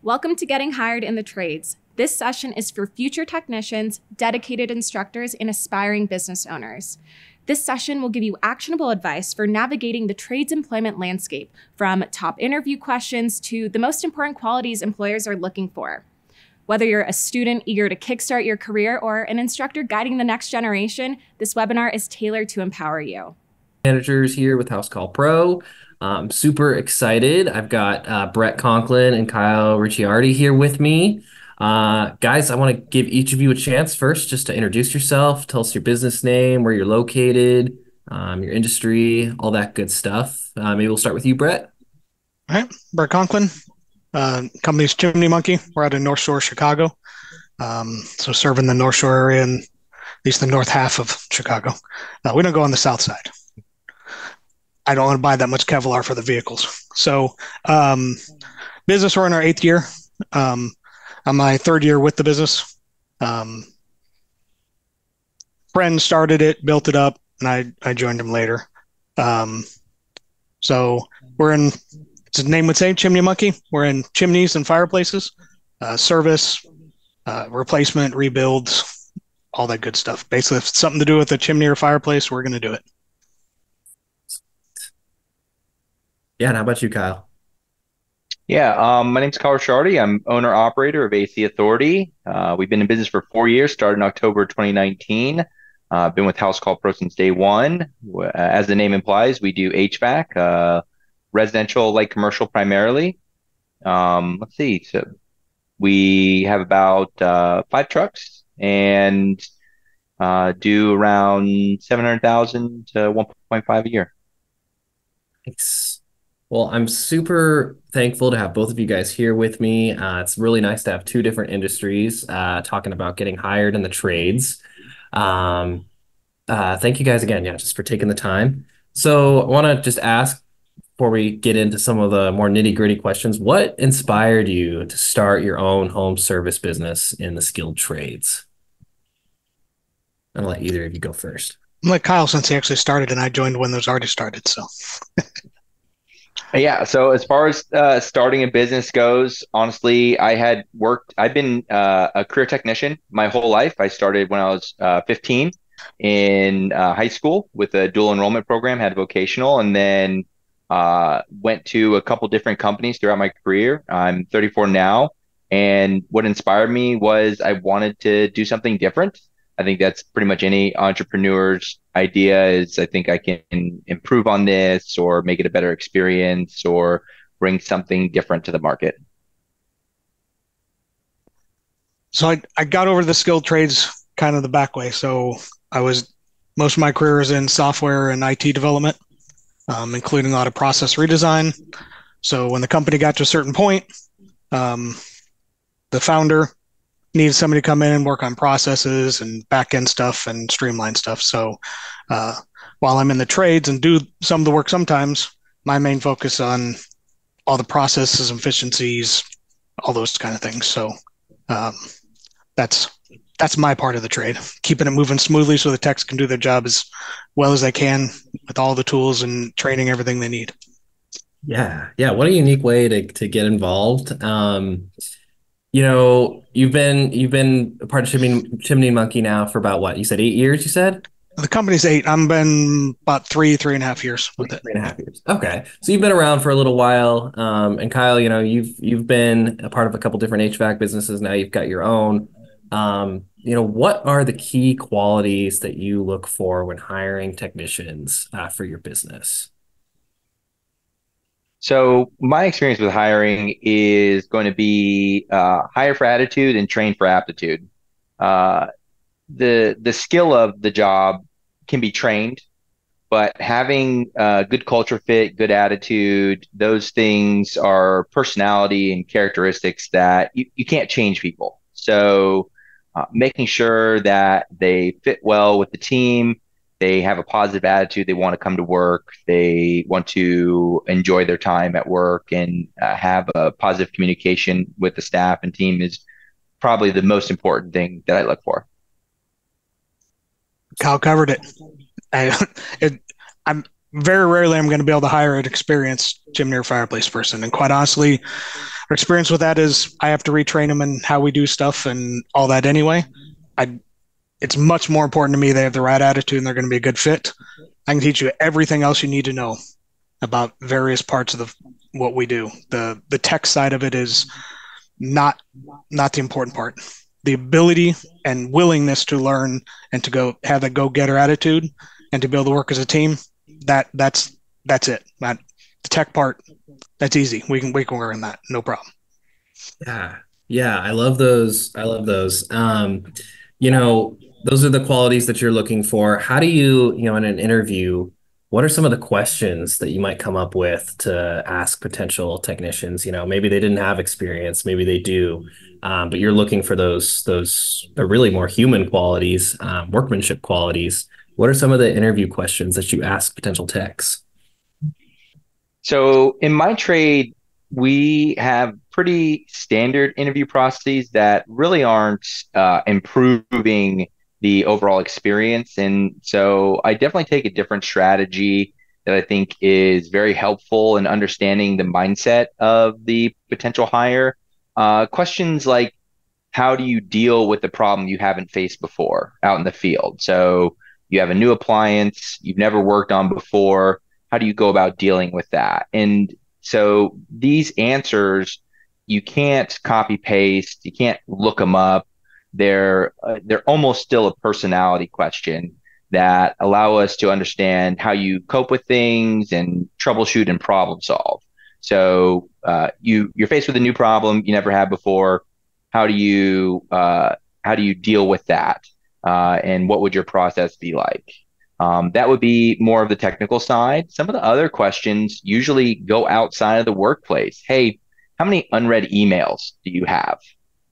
Welcome to Getting Hired in the Trades. This session is for future technicians, dedicated instructors, and aspiring business owners. This session will give you actionable advice for navigating the trades employment landscape, from top interview questions to the most important qualities employers are looking for. Whether you're a student eager to kickstart your career or an instructor guiding the next generation, this webinar is tailored to empower you. Managers here with Housecall Pro. I'm super excited. I've got Brett Conklin and Kyle Ricciardi here with me. Guys, I want to give each of you a chance first just to introduce yourself, tell us your business name, where you're located, your industry, all that good stuff. Maybe we'll start with you, Brett. All right, Brett Conklin. Company's Chimney Monkey. We're out in North Shore, Chicago. So serving the North Shore area and at least the north half of Chicago. We don't go on the south side. I don't want to buy that much Kevlar for the vehicles. So business, we're in our 8th year. I'm my 3rd year with the business. Friend started it, built it up, and I joined him later. So we're in, as the name would say, Chimney Monkey. We're in chimneys and fireplaces, service, replacement, rebuilds, all that good stuff. Basically, if it's something to do with a chimney or fireplace, we're going to do it. Yeah, and how about you, Kyle? Yeah, my name's Kyle Ricciardi. I'm owner operator of AC Authority. We've been in business for 4 years, started in October 2019. Been with Housecall Pro since day one. As the name implies, we do HVAC, residential, light commercial primarily. Let's see. So we have about 5 trucks and do around 700,000 to 1.5 a year. Thanks. Well, I'm super thankful to have both of you guys here with me. It's really nice to have 2 different industries talking about getting hired in the trades. Thank you guys again, just for taking the time. So I want to just ask, before we get into some of the more nitty-gritty questions, what inspired you to start your own home service business in the skilled trades? I'll let either of you go first. I'm like Kyle, since he actually started, and I joined when those already started. So. Yeah, so as far as starting a business goes, honestly, I've been a career technician my whole life. I started when I was 15 in high school with a dual enrollment program, had vocational, and then went to a couple different companies throughout my career. I'm 34 now, and what inspired me was I wanted to do something different. I think that's pretty much any entrepreneur's idea is I think I can improve on this or make it a better experience or bring something different to the market. So I got over the skilled trades kind of the back way. So most of my career is in software and IT development, including a lot of process redesign. So when the company got to a certain point, the founder needed somebody to come in and work on processes and back end stuff and streamline stuff. So while I'm in the trades and do some of the work sometimes, my main focus on all the processes, efficiencies, all those kind of things. So that's my part of the trade, keeping it moving smoothly so the techs can do their job as well as they can with all the tools and training, everything they need. Yeah. What a unique way to get involved. You've been a part of Chimney Monkey now for about what? You said 8 years, you said? The company's 8. I've been about 3.5 years with it. 3.5 years. Okay. So you've been around for a little while. And Kyle, you've been a part of a couple different HVAC businesses. Now you've got your own. What are the key qualities that you look for when hiring technicians for your business? So my experience with hiring is going to be hire for attitude and train for aptitude. The skill of the job can be trained, but having good culture fit, good attitude, those things are personality and characteristics that you can't change people. So making sure that they fit well with the team, they have a positive attitude, they want to come to work, they want to enjoy their time at work and have a positive communication with the staff and team is probably the most important thing that I look for. Kyle covered it. very rarely I'm going to be able to hire an experienced chimney or fireplace person. And quite honestly, our experience with that is I have to retrain them in how we do stuff and all that anyway. I It's much more important to me they have the right attitude and they're going to be a good fit. I can teach you everything else you need to know about various parts of what we do. The tech side of it is not the important part. The ability and willingness to learn and to go have a go-getter attitude and to be able to work as a team, that's it. The tech part, that's easy. We can work on that, no problem. Yeah. Yeah, I love those. I love those. You know, those are the qualities that you're looking for. How do you, in an interview, what are some of the questions that you might come up with to ask potential technicians? Maybe they didn't have experience, maybe they do, but you're looking for those are really more human qualities, workmanship qualities. What are some of the interview questions that you ask potential techs? So in my trade, we have pretty standard interview processes that really aren't improving the overall experience. And so I definitely take a different strategy that I think is very helpful in understanding the mindset of the potential hire. Questions like, how do you deal with the problem you haven't faced before out in the field? So you have a new appliance you've never worked on before. How do you go about dealing with that? And so these answers, you can't copy paste, you can't look them up. They're almost still a personality question that allow us to understand how you cope with things and troubleshoot and problem solve. So you're faced with a new problem you never had before. How do you deal with that? And what would your process be like? That would be more of the technical side. Some of the other questions usually go outside of the workplace. Hey, how many unread emails do you have?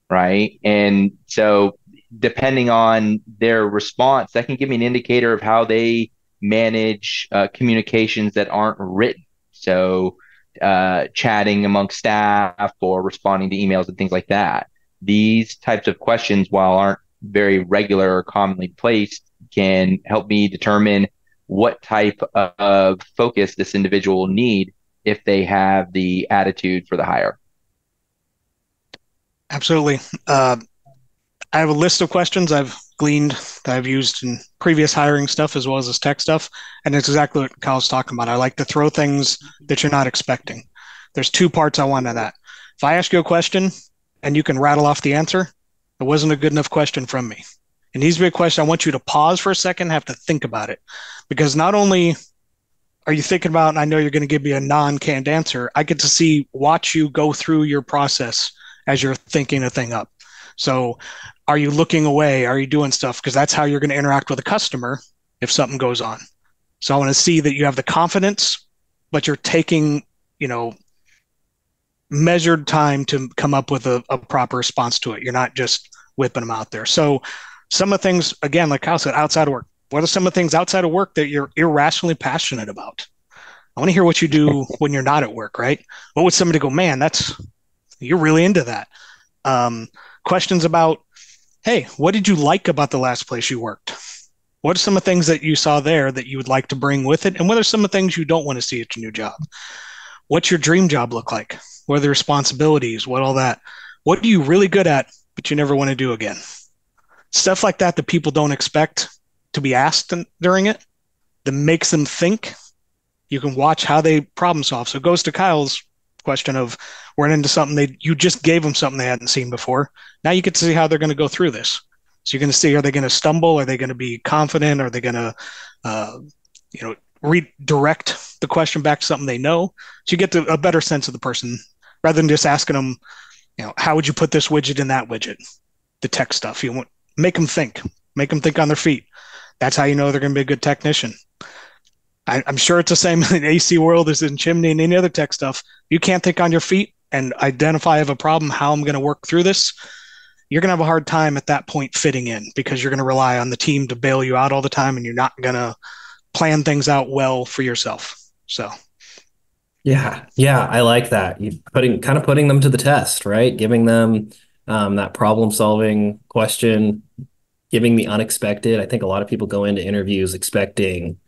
Right. And so depending on their response, that can give me an indicator of how they manage communications that aren't written. So chatting amongst staff or responding to emails and things like that. These types of questions, while aren't very regular or commonly placed, can help me determine what type of focus this individual will need if they have the attitude for the hire. Absolutely. I have a list of questions I've gleaned that I've used in previous hiring stuff as well as this tech stuff. And it's exactly what Kyle's talking about. I like to throw things that you're not expecting. There's two parts I want to that. If I ask you a question and you can rattle off the answer, it wasn't a good enough question from me. It needs to be a question I want you to pause for a second, have to think about it. Because not only are you thinking about, and I know you're going to give me a non-canned answer, I get to watch you go through your process as you're thinking a thing up. So are you looking away? Are you doing stuff? Because that's how you're going to interact with a customer if something goes on. So I want to see that you have the confidence, but you're taking, measured time to come up with a proper response to it. You're not just whipping them out there. So some of the things, again, like Kyle said, outside of work, what are some of the things outside of work that you're irrationally passionate about? I want to hear what you do when you're not at work, right? What would somebody go, man, you're really into that. Questions about, hey, what did you like about the last place you worked? What are some of the things that you saw there that you would like to bring with it? And what are some of the things you don't want to see at your new job? What's your dream job look like? What are the responsibilities? What all that? What are you really good at, but you never want to do again? Stuff like that people don't expect to be asked during it, that makes them think. You can watch how they problem solve. So it goes to Kyle's question of running into something you just gave them something they hadn't seen before. Now you get to see how they're going to go through this. So you're going to see, are they going to stumble? Are they going to be confident? Are they going to, redirect the question back to something they know? So you get a better sense of the person rather than just asking them, how would you put this widget in that widget? The tech stuff. You want make them think on their feet. That's how you know they're going to be a good technician. I'm sure it's the same in the AC world as in chimney and any other tech stuff. You can't think on your feet and identify I have a problem, how I'm going to work through this. You're going to have a hard time at that point fitting in because you're going to rely on the team to bail you out all the time and you're not going to plan things out well for yourself. So. Yeah, I like that. You putting them to the test, right? Giving them that problem-solving question, giving the unexpected. I think a lot of people go into interviews expecting,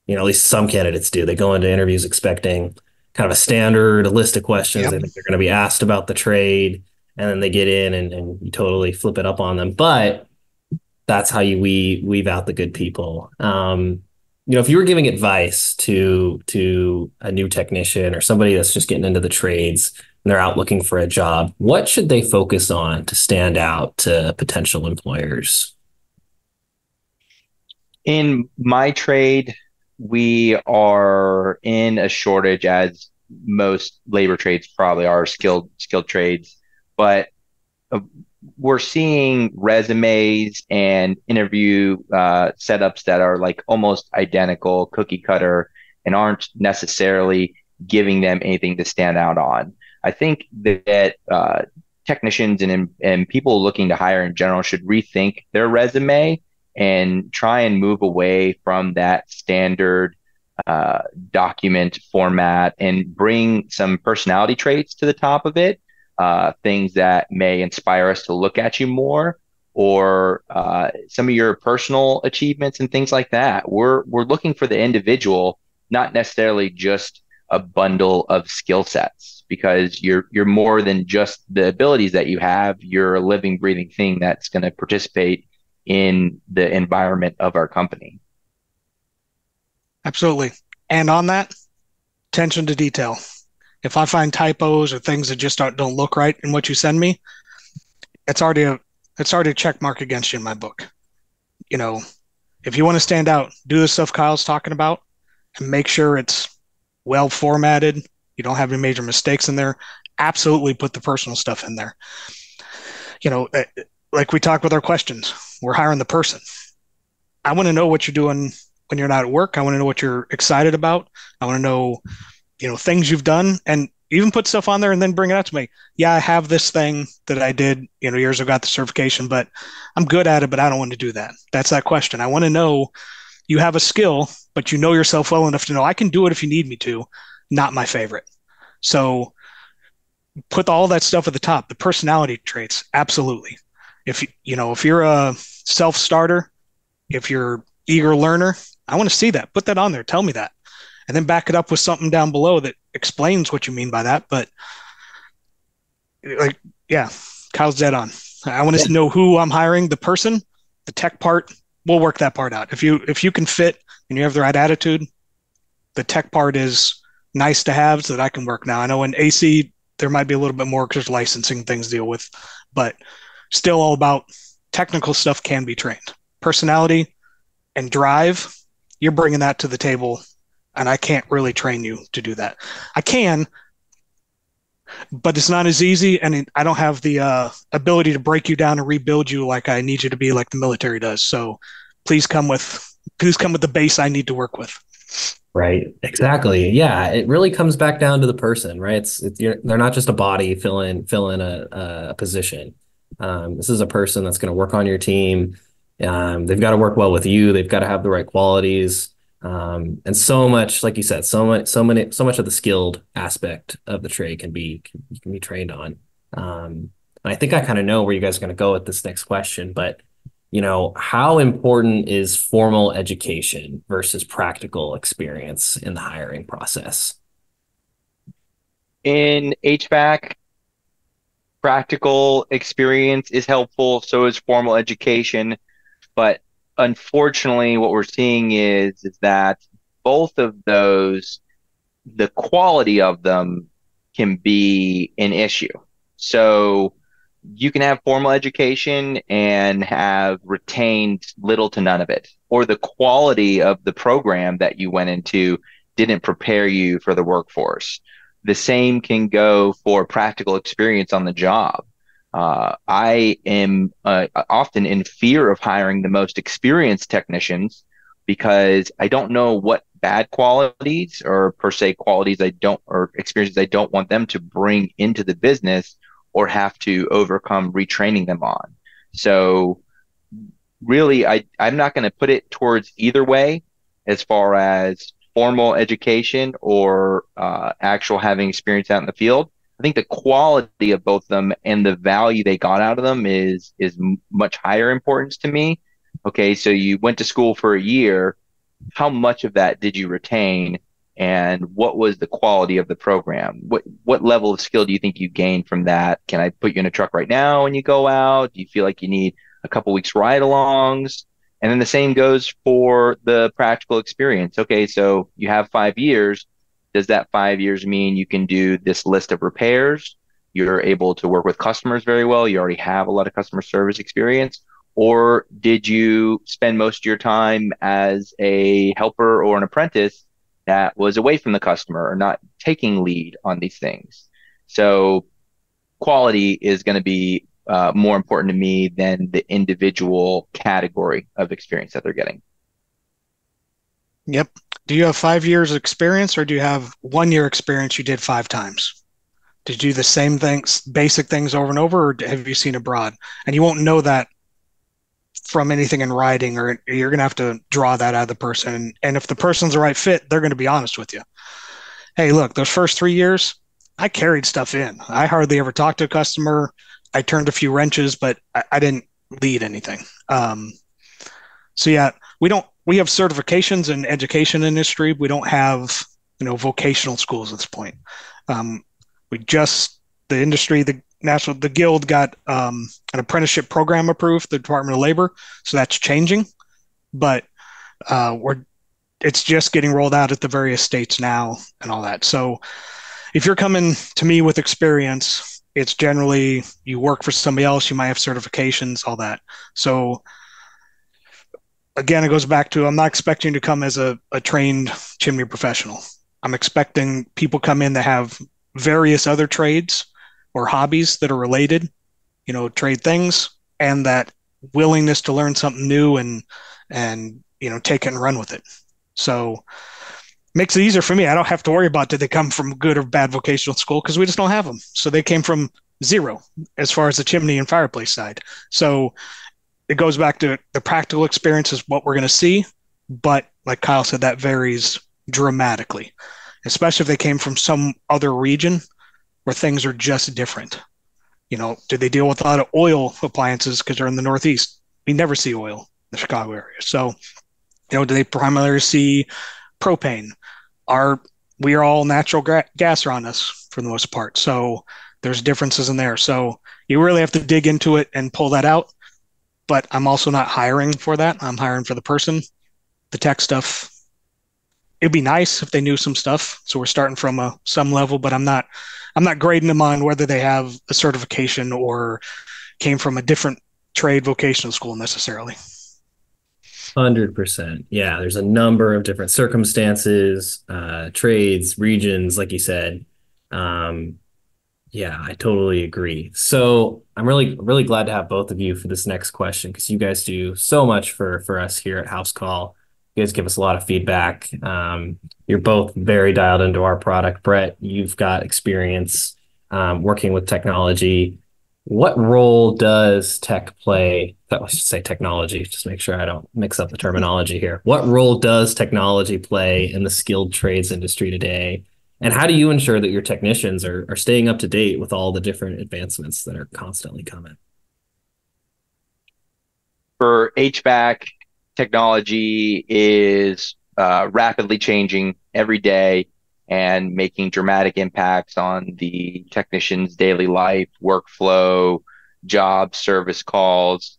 at least some candidates do. They go into interviews expecting kind of a standard list of questions. Yep. They think they're going to be asked about the trade, and then they get in and you totally flip it up on them. But that's how you weave out the good people. If you were giving advice to a new technician or somebody that's just getting into the trades and they're out looking for a job, what should they focus on to stand out to potential employers? In my trade, we are in a shortage, as most labor trades probably are, skilled trades, but uh, we're seeing resumes and interview setups that are like almost identical, cookie cutter, and aren't necessarily giving them anything to stand out on. I think that technicians and people looking to hire in general should rethink their resume and try and move away from that standard document format and bring some personality traits to the top of it, things that may inspire us to look at you more, or some of your personal achievements and things like that. We're looking for the individual, not necessarily just a bundle of skill sets, because you're more than just the abilities that you have. You're a living, breathing thing that's going to participate in the environment of our company. Absolutely. And on that, attention to detail. If I find typos or things that just don't look right in what you send me, it's already a check mark against you in my book. If you want to stand out, do the stuff Kyle's talking about and make sure it's well formatted. You don't have any major mistakes in there. Absolutely put the personal stuff in there. Like we talked with our questions, we're hiring the person. I want to know what you're doing when you're not at work. I want to know what you're excited about. I want to know, things you've done, and even put stuff on there and then bring it out to me. Yeah, I have this thing that I did, years ago, got the certification, but I'm good at it, but I don't want to do that. That's that question. I want to know you have a skill, but you know yourself well enough to know I can do it if you need me to. Not my favorite. So put all that stuff at the top. The personality traits, absolutely. If you're a self-starter, if you're eager learner, I want to see that. Put that on there. Tell me that. And then back it up with something down below that explains what you mean by that. But Kyle's dead on. I want to know who I'm hiring, the person, the tech part. We'll work that part out. If you can fit and you have the right attitude, the tech part is nice to have so that I can work. Now, I know in AC, there might be a little bit more because there's licensing things to deal with, but still all about technical stuff can be trained. Personality and drive, you're bringing that to the table, and I can't really train you to do that. I can, but it's not as easy, and I don't have the ability to break you down and rebuild you like I need you to be, like the military does. So please come with the base I need to work with. Right. Exactly. Yeah. It really comes back down to the person, right? They're not just a body fill in a position. This is a person that's going to work on your team. They've got to work well with you. They've got to have the right qualities. And so much, like you said, so much of the skilled aspect of the trade can be trained on. And I think I kind of know where you guys are going to go with this next question, but how important is formal education versus practical experience in the hiring process? In HVAC, practical experience is helpful, so is formal education. But unfortunately, what we're seeing is that both of those, the quality of them can be an issue. So you can have formal education and have retained little to none of it, or the quality of the program that you went into didn't prepare you for the workforce. The same can go for practical experience on the job. I am often in fear of hiring the most experienced technicians because I don't know what bad qualities or per se qualities or experiences I don't want them to bring into the business or have to overcome retraining them on. So really, I'm not going to put it towards either way as far as formal education or actual having experience out in the field. I think the quality of both of them and the value they got out of them is much higher importance to me. Okay, so you went to school for a year, how much of that did you retain, and what was the quality of the program? What level of skill do you think you gained from that? Can I put you in a truck right now when you go out? Do you feel like you need a couple weeks ride-alongs? And then the same goes for the practical experience. Okay, so you have 5 years. Does that 5 years mean you can do this list of repairs? You're able to work with customers very well. You already have a lot of customer service experience. Or did you spend most of your time as a helper or an apprentice that was away from the customer or not taking lead on these things? So quality is going to be more important to me than the individual category of experience that they're getting. Yep. Do you have 5 years experience, or do you have 1 year experience you did 5 times? Did you do the same things, basic things over and over, or have you seen abroad? And you won't know that from anything in writing, or you're going to have to draw that out of the person. And if the person's the right fit, they're going to be honest with you. Hey, look, those first 3 years, I carried stuff in. I hardly ever talked to a customer. I turned a few wrenches, but I didn't lead anything. So yeah, we have certifications in education industry. We don't have, vocational schools at this point. The guild got an apprenticeship program approved, the Department of Labor, so that's changing. But it's just getting rolled out at the various states now and all that. So if you're coming to me with experience, it's generally you work for somebody else, you might have certifications, all that. So again, it goes back to I'm not expecting to come as a trained chimney professional. I'm expecting people come in that have various other trades or hobbies that are related, trade things, and that willingness to learn something new and take it and run with it. So makes it easier for me. I don't have to worry about did they come from good or bad vocational school, because we just don't have them. So they came from zero as far as the chimney and fireplace side. So it goes back to the practical experience is what we're going to see. But like Kyle said, that varies dramatically, especially if they came from some other region where things are just different. Do they deal with a lot of oil appliances because they're in the Northeast? We never see oil in the Chicago area. So, do they primarily see propane? We are all natural gas around us for the most part. So there's differences in there. So you really have to dig into it and pull that out. But I'm also not hiring for that. I'm hiring for the person. The tech stuff, it'd be nice if they knew some stuff. So we're starting from some level, but I'm not grading them on whether they have a certification or came from a different trade vocational school necessarily. 100%. Yeah, there's a number of different circumstances, trades, regions, like you said. Yeah, I totally agree. So I'm really, really glad to have both of you for this next question, because you guys do so much for us here at Housecall. You guys give us a lot of feedback. You're both very dialed into our product. Brett, you've got experience working with technology. What role does tech play? I should say technology, just make sure I don't mix up the terminology here. What role does technology play in the skilled trades industry today? And how do you ensure that your technicians are staying up to date with all the different advancements that are constantly coming? For HVAC, technology is rapidly changing every day and making dramatic impacts on the technician's daily life, workflow, job, service calls.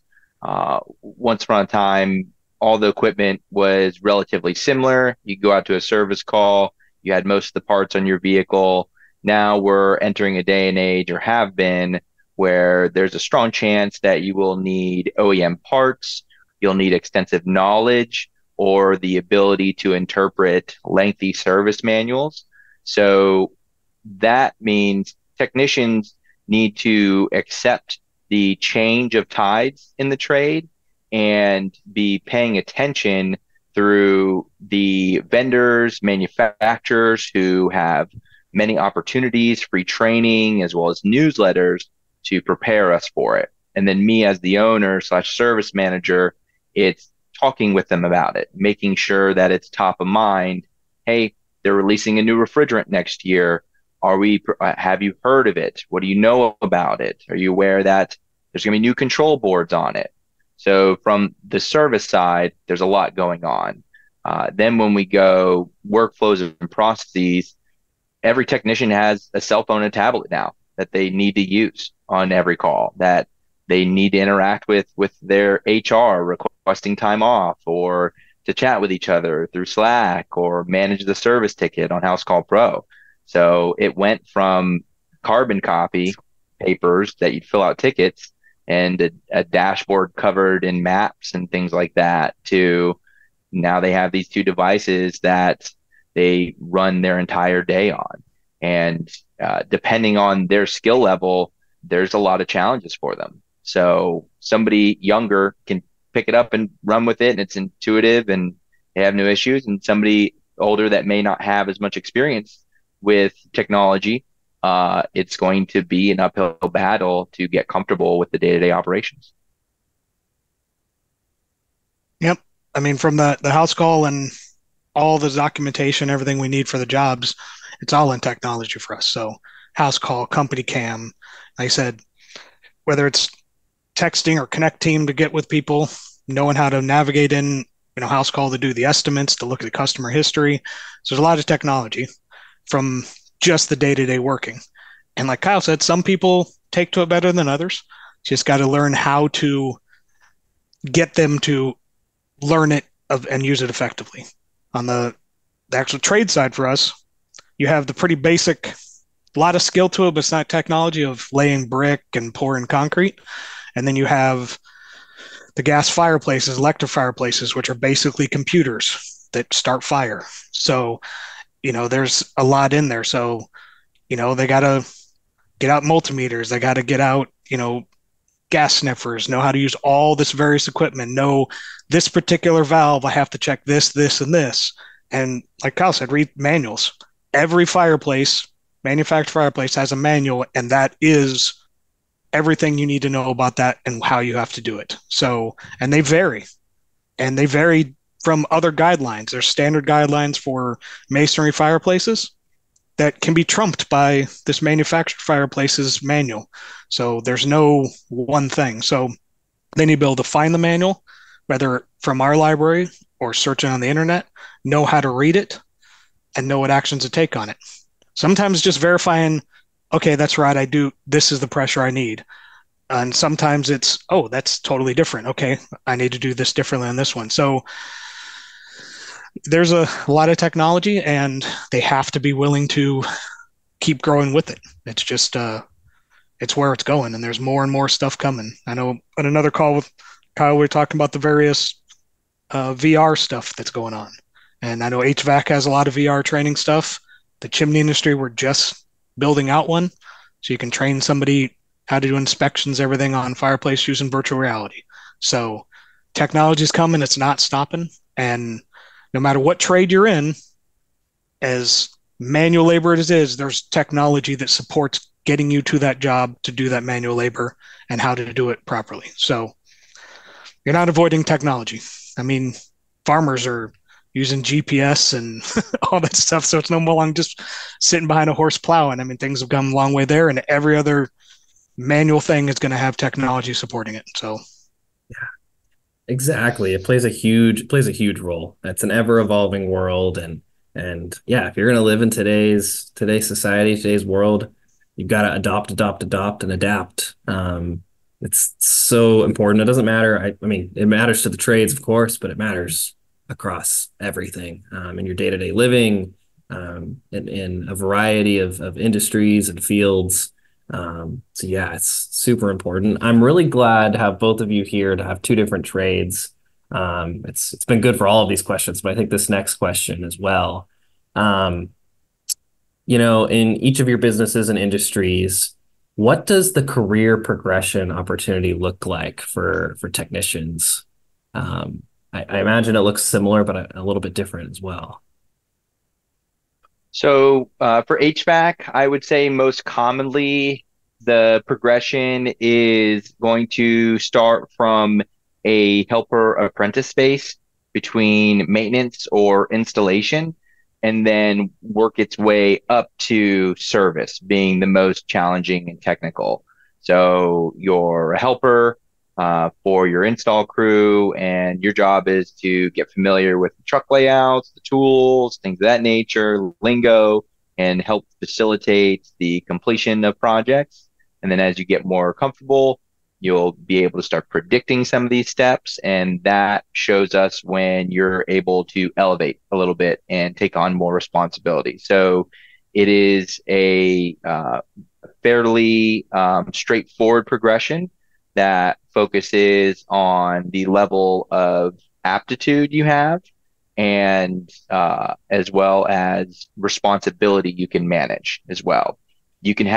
Once upon a time, all the equipment was relatively similar. You go out to a service call, you had most of the parts on your vehicle. Now we're entering a day and age, or have been, where there's a strong chance that you will need OEM parts, you'll need extensive knowledge, or the ability to interpret lengthy service manuals. So that means technicians need to accept the change of tides in the trade and be paying attention through the vendors, manufacturers who have many opportunities, free training, as well as newsletters to prepare us for it. And then me as the owner / service manager, it's talking with them about it, making sure that it's top of mind. Hey, they're releasing a new refrigerant next year. Have you heard of it? What do you know about it? Are you aware that there's going to be new control boards on it? So from the service side, there's a lot going on. Then when we go workflows and processes, every technician has a cell phone and tablet now that they need to use on every call, that they need to interact with their HR requesting time off, or to chat with each other through Slack, or manage the service ticket on Housecall Pro. So it went from carbon copy papers that you'd fill out tickets and a dashboard covered in maps and things like that, to now they have these two devices that they run their entire day on. And depending on their skill level, there's a lot of challenges for them. So somebody younger can pick it up and run with it, and it's intuitive and they have no issues. And somebody older that may not have as much experience with technology, it's going to be an uphill battle to get comfortable with the day-to-day operations. Yep. I mean, from the house call and all the documentation, everything we need for the jobs, it's all in technology for us. So house call, company cam, like I said, whether it's texting or connect team to get with people, knowing how to navigate in, house call to do the estimates, to look at the customer history. So there's a lot of technology from just the day-to-day working. And like Kyle said, some people take to it better than others. Just got to learn how to get them to learn it and use it effectively. On the actual trade side for us, you have the pretty basic, a lot of skill to it, but it's not technology, of laying brick and pouring concrete. And then you have the gas fireplaces, electric fireplaces, which are basically computers that start fire. So, there's a lot in there. So, they got to get out multimeters. They got to get out, gas sniffers, know how to use all this various equipment, know this particular valve, I have to check this, this, and this. And like Kyle said, read manuals. Every fireplace, manufactured fireplace, has a manual, and that is everything you need to know about that and how you have to do it. So, and they vary. And they vary from other guidelines. There's standard guidelines for masonry fireplaces that can be trumped by this manufactured fireplaces manual. So there's no one thing. So they need to be able to find the manual, whether from our library or searching on the internet, know how to read it, and know what actions to take on it. Sometimes just verifying, okay, that's right, this is the pressure I need. And sometimes it's, oh, that's totally different. Okay, I need to do this differently on this one. So there's a lot of technology, and they have to be willing to keep growing with it. It's just, it's where it's going, and there's more and more stuff coming. I know on another call with Kyle, we were talking about the various VR stuff that's going on. And I know HVAC has a lot of VR training stuff. The chimney industry, we're just building out one. So you can train somebody how to do inspections, everything on fireplace using virtual reality. So technology's coming, it's not stopping. And no matter what trade you're in, as manual labor as it is, there's technology that supports getting you to that job to do that manual labor and how to do it properly. So you're not avoiding technology. I mean, farmers are using GPS and all that stuff. So it's no more long just sitting behind a horse plowing. I mean, things have come a long way there, and every other manual thing is going to have technology supporting it. So yeah, exactly. It plays a huge role. It's an ever evolving world. And yeah, if you're going to live in today's society, today's world, you've got to adopt, and adapt. It's so important. It doesn't matter. I mean, it matters to the trades, of course, but it matters across everything, in your day-to-day living, in a variety of industries and fields. So yeah, it's super important. I'm really glad to have both of you here, to have two different trades. It's been good for all of these questions, but I think this next question as well. In each of your businesses and industries, what does the career progression opportunity look like for technicians? I imagine it looks similar, but a little bit different as well. So for HVAC, I would say most commonly the progression is going to start from a helper apprentice space between maintenance or installation, and then work its way up to service being the most challenging and technical. So you're a helper, for your install crew, and your job is to get familiar with the truck layouts, the tools, things of that nature, lingo, and help facilitate the completion of projects. And then as you get more comfortable, you'll be able to start predicting some of these steps, and that shows us when you're able to elevate a little bit and take on more responsibility. So it is a fairly straightforward progression that focuses on the level of aptitude you have, and as well as responsibility you can manage as well. You can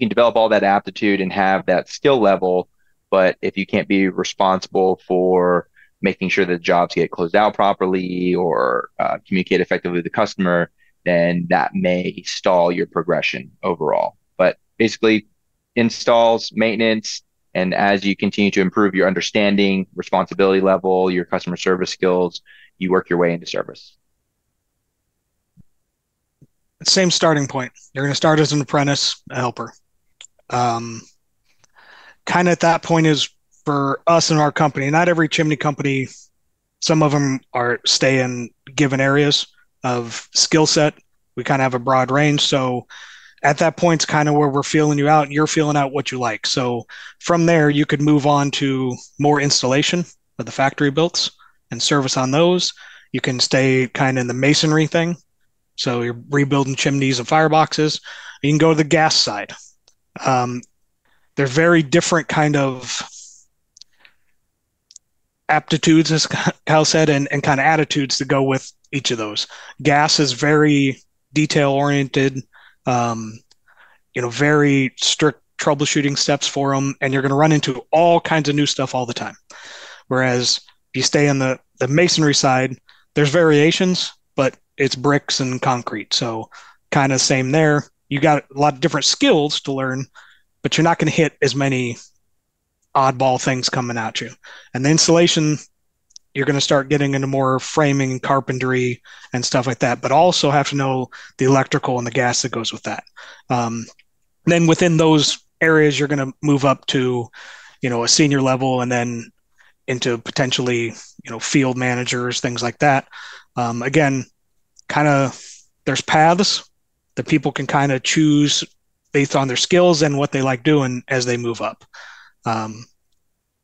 develop all that aptitude and have that skill level, but if you can't be responsible for making sure that jobs get closed out properly or communicate effectively with the customer, then that may stall your progression overall. But basically, installs, maintenance, and as you continue to improve your understanding, responsibility level, your customer service skills, you work your way into service. Same starting point. You're going to start as an apprentice, a helper. Kind of at that point is for us in our company. Not every chimney company, some of them stay in given areas of skill set. We kind of have a broad range. So at that point, it's kind of where we're feeling you out and you're feeling out what you like. So from there, you could move on to more installation of the factory builts and service on those. You can stay kind of in the masonry thing. So you're rebuilding chimneys and fireboxes. You can go to the gas side. They're very different kind of aptitudes, as Kyle said, and kind of attitudes to go with each of those. Gas is very detail oriented, very strict troubleshooting steps for them, and you're going to run into all kinds of new stuff all the time. Whereas if you stay on the masonry side, there's variations, but it's bricks and concrete. So kind of same there. You got a lot of different skills to learn, but you're not going to hit as many oddball things coming at you. And the installation, you're going to start getting into more framing and carpentry and stuff like that, but also have to know the electrical and the gas that goes with that. Then within those areas, you're going to move up to, a senior level and then into potentially, field managers, things like that. Again, kind of there's paths that people can kind of choose based on their skills and what they like doing as they move up.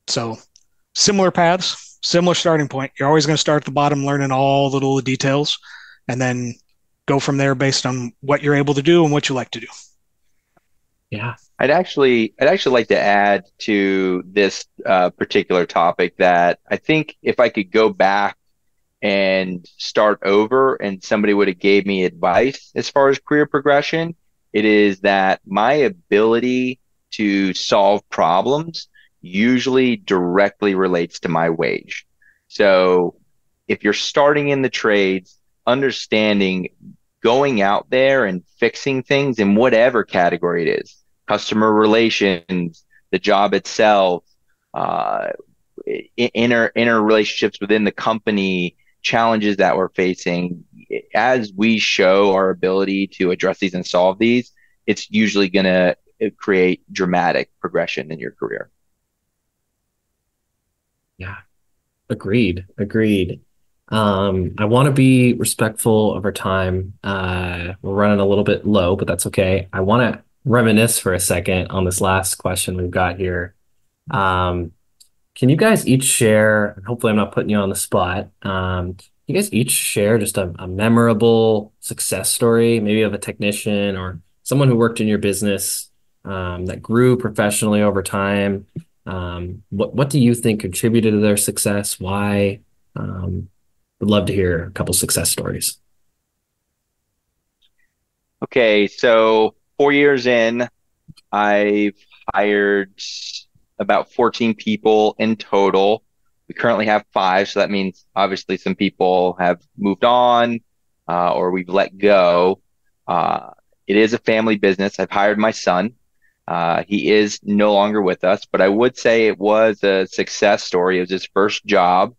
So similar paths, similar starting point. You're always going to start at the bottom, learning all the little details, and then go from there based on what you're able to do and what you like to do. Yeah. I'd actually like to add to this particular topic that I think if I could go back and start over and somebody would have gave me advice as far as career progression, it is that my ability to solve problems usually directly relates to my wage. So if you're starting in the trades, understanding going out there and fixing things in whatever category it is, customer relations, the job itself, inner relationships within the company, challenges that we're facing, as we show our ability to address these and solve these, it's usually going to create dramatic progression in your career. Yeah. Agreed. I want to be respectful of our time. We're running a little bit low, but that's okay. I want to reminisce for a second on this last question we've got here. Can you guys each share, and hopefully I'm not putting you on the spot, you guys each share just a memorable success story, maybe of a technician or someone who worked in your business that grew professionally over time? What do you think contributed to their success? Why? Would love to hear a couple success stories. Okay, so 4 years in, I've hired about 14 people in total. We currently have 5, so that means obviously some people have moved on or we've let go. It is a family business. I've hired my son. He is no longer with us, but I would say it was a success story. It was his first job,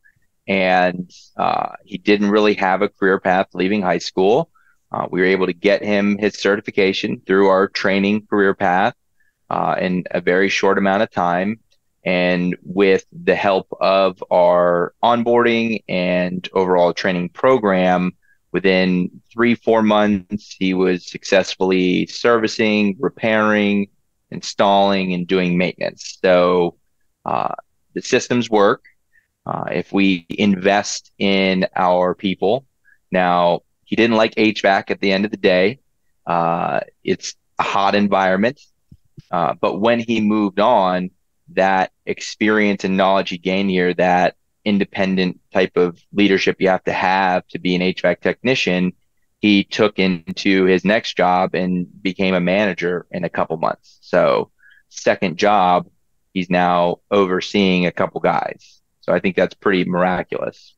and he didn't really have a career path leaving high school. We were able to get him his certification through our training career path in a very short amount of time. And with the help of our onboarding and overall training program, within 3-4 months, he was successfully servicing, repairing, installing, and doing maintenance. So the systems work. If we invest in our people. Now, he didn't like HVAC at the end of the day. It's a hot environment. But when he moved on, that experience and knowledge he gained here, that independent type of leadership you have to be an HVAC technician, he took into his next job and became a manager in a couple months. So second job, he's now overseeing a couple guys. So I think that's pretty miraculous.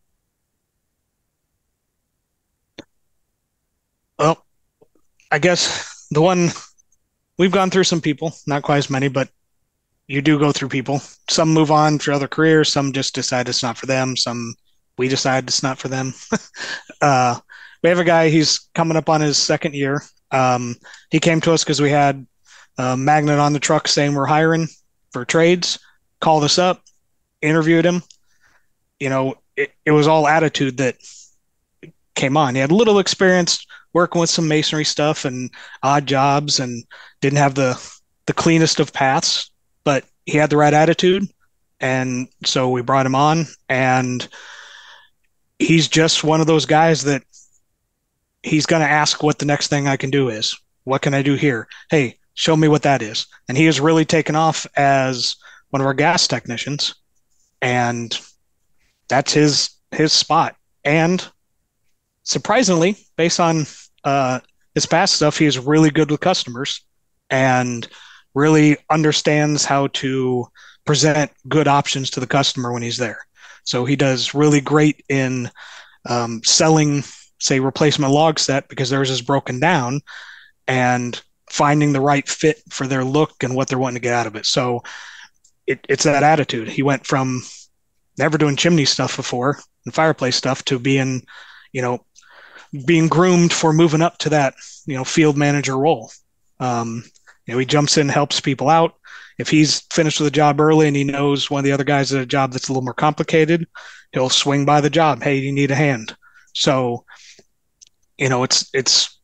Well, I guess the one we've gone through some people, not quite as many, but you do go through people. Some move on for other careers. Some just decide it's not for them. Some we decide it's not for them. We have a guy, he's coming up on his second year. He came to us because we had a magnet on the truck saying we're hiring for trades, called us up, interviewed him. It was all attitude that came on. He had little experience working with some masonry stuff and odd jobs and didn't have the cleanest of paths, but he had the right attitude. And so we brought him on, and he's just one of those guys that he's going to ask what the next thing I can do is. What can I do here? Hey, show me what that is. And he has really taken off as one of our gas technicians, and that's his spot. And surprisingly, based on his past stuff, he is really good with customers and really understands how to present good options to the customer when he's there. So he does really great in selling, say, replacement log set because theirs is broken down, and finding the right fit for their look and what they're wanting to get out of it. So it's that attitude. He went from never doing chimney stuff before and fireplace stuff to being groomed for moving up to that, field manager role. He jumps in, helps people out. If he's finished with a job early and he knows one of the other guys at a job that's a little more complicated, he'll swing by the job. Hey, you need a hand. So, it's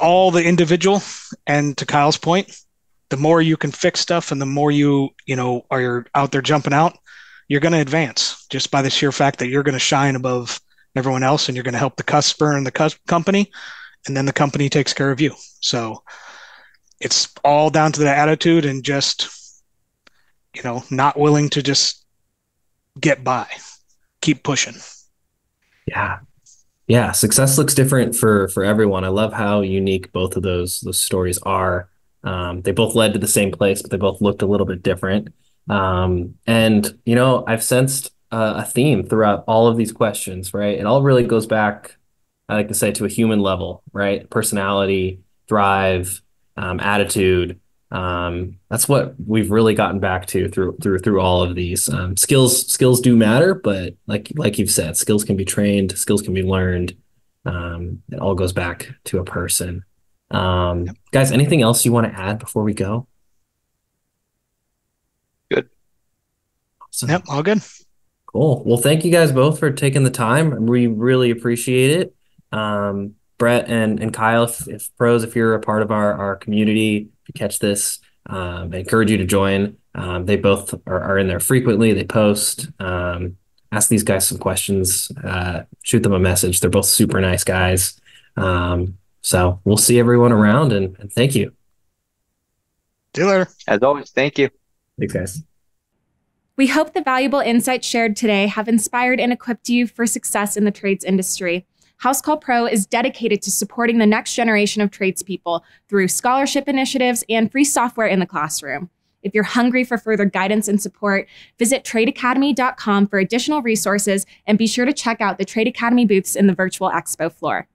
all the individual. And to Kyle's point, the more you can fix stuff and the more you are out there jumping out, you're going to advance just by the sheer fact that you're going to shine above everyone else, and you're going to help the customer and the company, and then the company takes care of you. So it's all down to the attitude and just, not willing to just get by, keep pushing. Yeah. Success looks different for everyone. I love how unique both of those stories are. They both led to the same place, but they both looked a little bit different. And I've sensed a theme throughout all of these questions, right? It all really goes back, I like to say, to a human level, right? Personality, drive, attitude. That's what we've really gotten back to through all of these. Skills do matter, but like you've said, skills can be trained, skills can be learned. It all goes back to a person. Guys, anything else you want to add before we go? Good. Awesome. Yep, all good. Cool. Well, thank you guys both for taking the time. We really appreciate it. Brett and Kyle, if you're a part of our community, if you catch this, I encourage you to join. They both are in there frequently. They post, ask these guys some questions, shoot them a message. They're both super nice guys. So we'll see everyone around, and thank you. See you later. As always, thank you. Thanks, guys. We hope the valuable insights shared today have inspired and equipped you for success in the trades industry. Housecall Pro is dedicated to supporting the next generation of tradespeople through scholarship initiatives and free software in the classroom. If you're hungry for further guidance and support, visit tradeacademy.com for additional resources, and be sure to check out the Trade Academy booths in the virtual expo floor.